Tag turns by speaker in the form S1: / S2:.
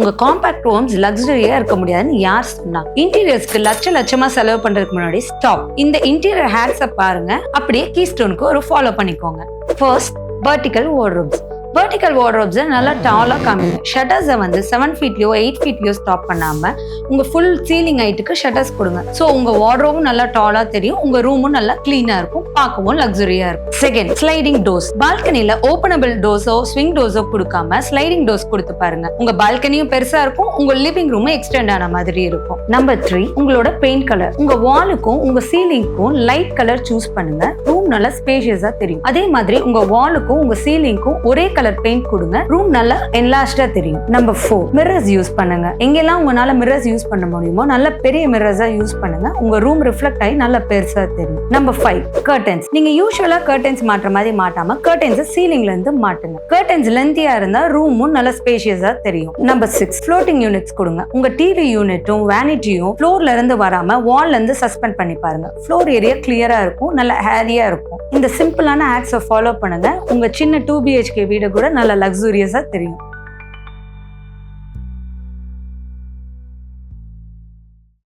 S1: உங்க compact Holmes லக்ஸரியா இருக்க முடியாதுன்னு யார் சொன்னா? இன்டீரியர்ஸ்க்கு லட்சமா செலவு பண்றதுக்கு முன்னாடி ஸ்டாப். இந்த இன்டீரியர் ஹேக்ஸை பாருங்க, அப்படியே கீஸ்டோனுக்கு ஒரு ஃபாலோ பண்ணிக்கோங்க. First, vertical wardrobes. வெர்டிகல் வார்ட்ரோப்ஸை நல்லா டாலா காமிங்க. ஷட்டர்ஸை வந்து 7 ஃபீட்லயோ 8 ஃபீட்லயோ ஸ்டாப் பண்ணாம உங்க ஃபுல் சீலிங் ஹைட்டுக்கு ஷட்டர்ஸ் கொடுங்க. ஸோ உங்க வார்ட்ரோபும் நல்லா டாலா தெரியும், உங்க ரூமும் நல்லா கிளீனா இருக்கும், பார்க்கவும் லக்ஸரியா இருக்கும். Second, sliding doors. பால்கனில ஓபனபிள் டோர்ஸோ ஸ்விங் டோர்ஸோ கொடுக்காம ஸ்லைடிங் டோர்ஸ் கொடுத்து பாருங்க. உங்க பால்கனியும் பெருசா இருக்கும், உங்க லிவிங் ரூமும் எக்ஸ்டெண்ட் ஆன மாதிரி இருக்கும். நம்பர் 3, உங்களோட பெயிண்ட் கலர். உங்க வாலுக்கும் உங்க சீலிங்க்கும் லைட் கலர் சூஸ் பண்ணுங்க. ரூம் நல்லா ஸ்பேஷியஸா தெரியும். அதே மாதிரி உங்க வாலுக்கும் உங்க சீலிங்க்கும் ஒரே கலர் பெயிண்ட் கொடுங்க, ரூம் நல்லா என்லார்ஜ்டா தெரியும். நம்பர் 4, மிரர்ஸ் யூஸ் பண்ணுங்க. எங்கெல்லாம் உங்களால மிரர்ஸ் யூஸ் பண்ண முடியுமோ நல்ல பெரிய மிரர்ஸா யூஸ் பண்ணுங்க, உங்க ரூம் ரிஃப்ளெக்ட் ஆகி நல்ல பெருசா தெரியும். Number 5, curtains. நீங்க யூசுவலா கர்டன்ஸ் மாட்டுற மாதிரி மாட்டாம கர்டன்ஸ் சீலிங்ல இருந்து மாட்டுங்க. கர்டன்ஸ் லென்த்தியா இருந்தா ரூமும் நல்ல ஸ்பேஷியஸா தெரியும். நம்பர் 6, ஃப்ளோட்டிங் யூனிட்ஸ் கொடுங்க. உங்க டிவி யூனிட்டும் வேனிட்டியும் ஃப்ளோர்ல இருந்து வராம வால்ல இருந்து சஸ்பெண்ட் பண்ணி பாருங்க. ஃப்ளோர் ஏரியா கிளியரா இருக்கும், நல்ல ஹேரியா இருக்கும். இந்த சிம்பிளான ஹேக்ஸை ஃபாலோ பண்ணுங்க, உங்க சின்ன 2 BHK வீடு கூட நல்ல லக்ஸூரியஸா தெரியும்.